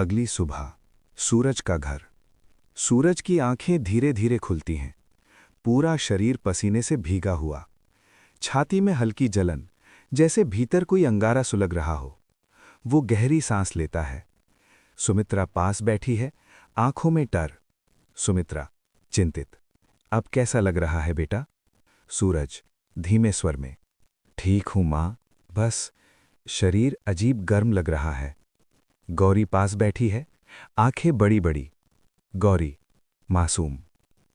अगली सुबह। सूरज का घर। सूरज की आंखें धीरे धीरे खुलती हैं। पूरा शरीर पसीने से भीगा हुआ। छाती में हल्की जलन, जैसे भीतर कोई अंगारा सुलग रहा हो। वो गहरी सांस लेता है। सुमित्रा पास बैठी है, आंखों में डर। सुमित्रा चिंतित। अब कैसा लग रहा है बेटा? सूरज धीमे स्वर में, ठीक हूं मां, बस शरीर अजीब गर्म लग रहा है। गौरी पास बैठी है, आंखें बड़ी बड़ी। गौरी मासूम,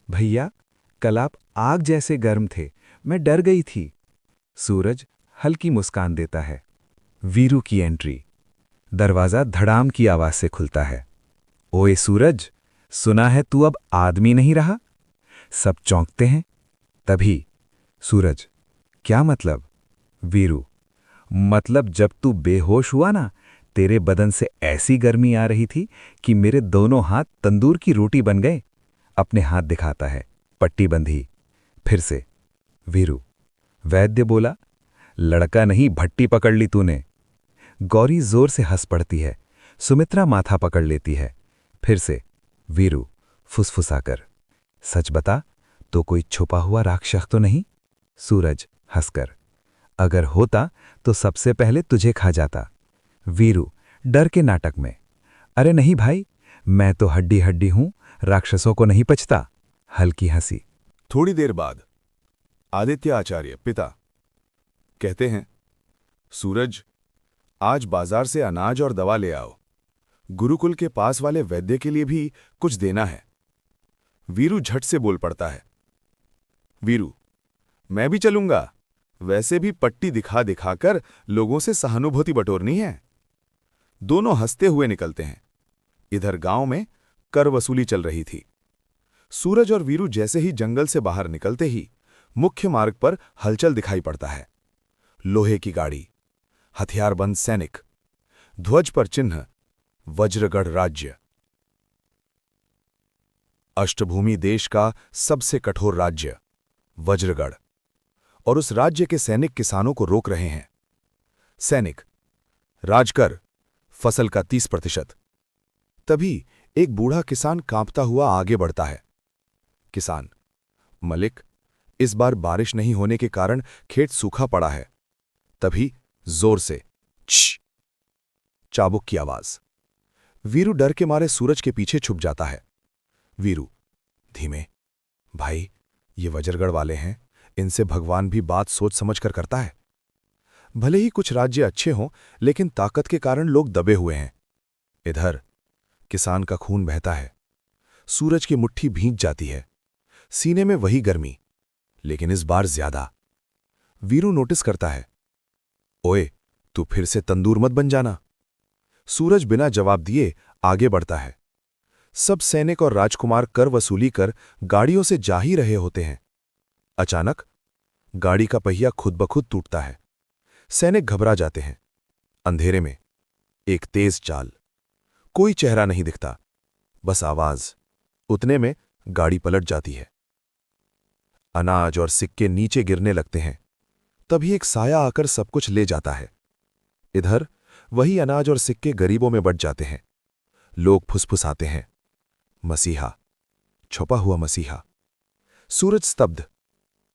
भैया कल आप आग जैसे गर्म थे, मैं डर गई थी। सूरज हल्की मुस्कान देता है। वीरू की एंट्री। दरवाजा धड़ाम की आवाज से खुलता है। ओए सूरज, सुना है तू अब आदमी नहीं रहा? सब चौंकते हैं। तभी सूरज, क्या मतलब? वीरू, मतलब जब तू बेहोश हुआ ना, तेरे बदन से ऐसी गर्मी आ रही थी कि मेरे दोनों हाथ तंदूर की रोटी बन गए। अपने हाथ दिखाता है, पट्टी बंधी। फिर से। वीरू, वैद्य बोला, लड़का नहीं भट्टी पकड़ ली तूने। गौरी जोर से हंस पड़ती है। सुमित्रा माथा पकड़ लेती है। फिर से। वीरू फुसफुसाकर, सच बता, तो कोई छुपा हुआ राक्षस तो नहीं? सूरज हंसकर, अगर होता तो सबसे पहले तुझे खा जाता। वीरू डर के नाटक में, अरे नहीं भाई, मैं तो हड्डी हड्डी हूं, राक्षसों को नहीं पचता। हल्की हंसी। थोड़ी देर बाद आदित्य आचार्य पिता कहते हैं, सूरज, आज बाजार से अनाज और दवा ले आओ। गुरुकुल के पास वाले वैद्य के लिए भी कुछ देना है। वीरू झट से बोल पड़ता है, वीरू, मैं भी चलूंगा। वैसे भी पट्टी दिखा दिखाकर लोगों से सहानुभूति बटोरनी है। दोनों हंसते हुए निकलते हैं। इधर गांव में कर वसूली चल रही थी। सूरज और वीरू जैसे ही जंगल से बाहर निकलते ही मुख्य मार्ग पर हलचल दिखाई पड़ता है। लोहे की गाड़ी, हथियारबंद सैनिक, ध्वज पर चिन्ह वज्रगढ़ राज्य। अष्टभूमि देश का सबसे कठोर राज्य वज्रगढ़, और उस राज्य के सैनिक किसानों को रोक रहे हैं। सैनिक, राजकर, फसल का 30%। तभी एक बूढ़ा किसान कांपता हुआ आगे बढ़ता है। किसान, मलिक, इस बार बारिश नहीं होने के कारण खेत सूखा पड़ा है। तभी जोर से च चाबुक की आवाज। वीरू डर के मारे सूरज के पीछे छुप जाता है। वीरू धीमे, भाई, ये वज्रगढ़ वाले हैं, इनसे भगवान भी बात सोच समझ कर करता है। भले ही कुछ राज्य अच्छे हों, लेकिन ताकत के कारण लोग दबे हुए हैं। इधर किसान का खून बहता है। सूरज की मुट्ठी भींच जाती है। सीने में वही गर्मी, लेकिन इस बार ज्यादा। वीरू नोटिस करता है, ओए, तू फिर से तंदूर मत बन जाना। सूरज बिना जवाब दिए आगे बढ़ता है। सब सैनिक और राजकुमार कर वसूली कर गाड़ियों से जा ही रहे होते हैं। अचानक गाड़ी का पहिया खुद ब खुद टूटता है। सैनिक घबरा जाते हैं। अंधेरे में एक तेज चाल, कोई चेहरा नहीं दिखता, बस आवाज। उतने में गाड़ी पलट जाती है। अनाज और सिक्के नीचे गिरने लगते हैं। तभी एक साया आकर सब कुछ ले जाता है। इधर वही अनाज और सिक्के गरीबों में बंट जाते हैं। लोग फुसफुसाते हैं, मसीहा, छुपा हुआ मसीहा। सूरज स्तब्ध।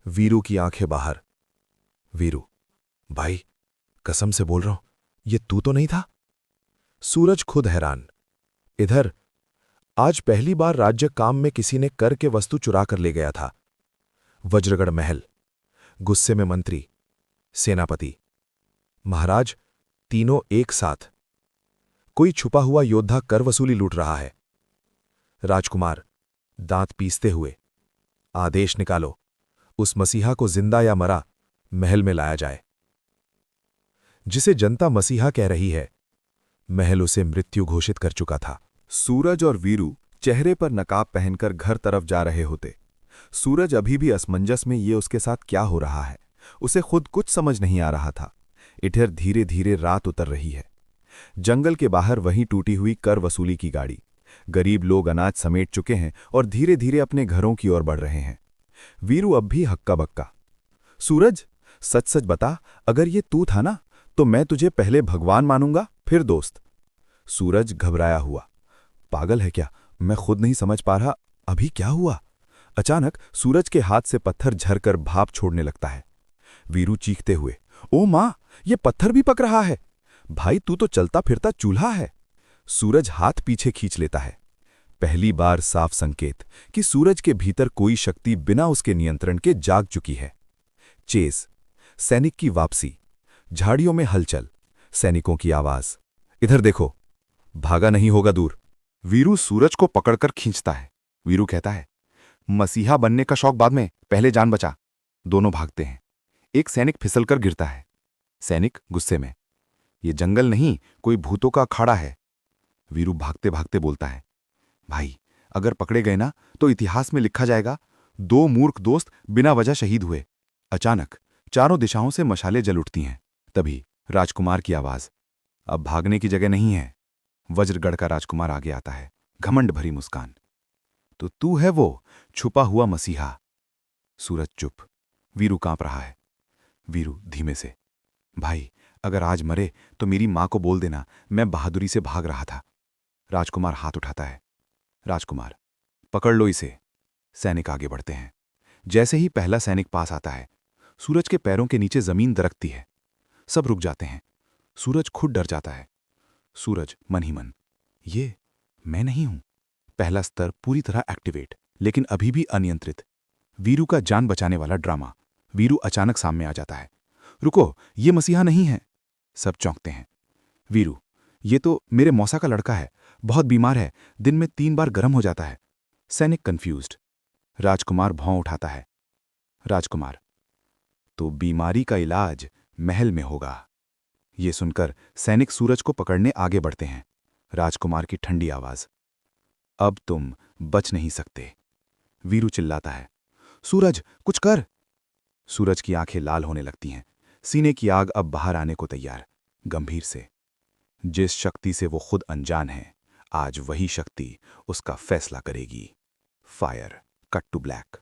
वीरू की आंखें बाहर। वीरू, भाई, कसम से बोल रहा हूं, ये तू तो नहीं था? सूरज खुद हैरान। इधर आज पहली बार राज्य काम में किसी ने कर के वस्तु चुरा कर ले गया था। वज्रगढ़ महल, गुस्से में मंत्री, सेनापति, महाराज, तीनों एक साथ। कोई छुपा हुआ योद्धा कर वसूली लूट रहा है। राजकुमार दांत पीसते हुए, आदेश निकालो, उस मसीहा को जिंदा या मरा महल में लाया जाए। जिसे जनता मसीहा कह रही है, महल उसे मृत्यु घोषित कर चुका था। सूरज और वीरू चेहरे पर नकाब पहनकर घर तरफ जा रहे होते। सूरज अभी भी असमंजस में ये उसके साथ क्या हो रहा है, उसे खुद कुछ समझ नहीं आ रहा था। इधर धीरे धीरे रात उतर रही है। जंगल के बाहर वहीं टूटी हुई कर वसूली की गाड़ी। गरीब लोग अनाज समेट चुके हैं और धीरे धीरे अपने घरों की ओर बढ़ रहे हैं। वीरू अब भी हक्का बक्का, सूरज, सच सच बता, अगर ये तू था ना, तो मैं तुझे पहले भगवान मानूंगा, फिर दोस्त। सूरज घबराया हुआ। पागल है क्या? मैं खुद नहीं समझ पा रहा अभी क्या हुआ। अचानक सूरज के हाथ से पत्थर झरकर भाप छोड़ने लगता है। वीरू चीखते हुए, ओ माँ, ये पत्थर भी पक रहा है। भाई तू तो चलता फिरता चूल्हा है। सूरज हाथ पीछे खींच लेता है। पहली बार साफ संकेत कि सूरज के भीतर कोई शक्ति बिना उसके नियंत्रण के जाग चुकी है। चेस, सैनिक की वापसी, झाड़ियों में हलचल, सैनिकों की आवाज। इधर देखो, भागा नहीं होगा दूर। वीरू सूरज को पकड़कर खींचता है। वीरू कहता है, मसीहा बनने का शौक बाद में, पहले जान बचा। दोनों भागते हैं। एक सैनिक फिसलकर गिरता है। सैनिक गुस्से में, ये जंगल नहीं, कोई भूतों का अखाड़ा है। वीरू भागते भागते बोलता है, भाई अगर पकड़े गए ना तो इतिहास में लिखा जाएगा, 2 मूर्ख दोस्त बिना वजह शहीद हुए। अचानक चारों दिशाओं से मशालें जल उठती हैं। तभी राजकुमार की आवाज, अब भागने की जगह नहीं है। वज्रगढ़ का राजकुमार आगे आता है, घमंड भरी मुस्कान। तो तू है वो छुपा हुआ मसीहा। सूरज चुप। वीरू कांप रहा है। वीरू धीमे से, भाई अगर आज मरे तो मेरी मां को बोल देना मैं बहादुरी से भाग रहा था। राजकुमार हाथ उठाता है। राजकुमार, पकड़ लो इसे। सैनिक आगे बढ़ते हैं। जैसे ही पहला सैनिक पास आता है, सूरज के पैरों के नीचे जमीन दरकती है। सब रुक जाते हैं। सूरज खुद डर जाता है। सूरज मन ही मन, ये मैं नहीं हूं। पहला स्तर पूरी तरह एक्टिवेट, लेकिन अभी भी अनियंत्रित। वीरू का जान बचाने वाला ड्रामा। वीरू अचानक सामने आ जाता है। रुको, ये मसीहा नहीं है। सब चौंकते हैं। वीरू, ये तो मेरे मौसा का लड़का है, बहुत बीमार है, दिन में 3 बार गर्म हो जाता है। सैनिक कंफ्यूज्ड। राजकुमार भौं उठाता है। राजकुमार, तो बीमारी का इलाज महल में होगा। ये सुनकर सैनिक सूरज को पकड़ने आगे बढ़ते हैं। राजकुमार की ठंडी आवाज, अब तुम बच नहीं सकते। वीरू चिल्लाता है, सूरज कुछ कर। सूरज की आंखें लाल होने लगती हैं। सीने की आग अब बाहर आने को तैयार। गंभीर से, जिस शक्ति से वो खुद अनजान है, आज वही शक्ति उसका फैसला करेगी। Fire cut to black.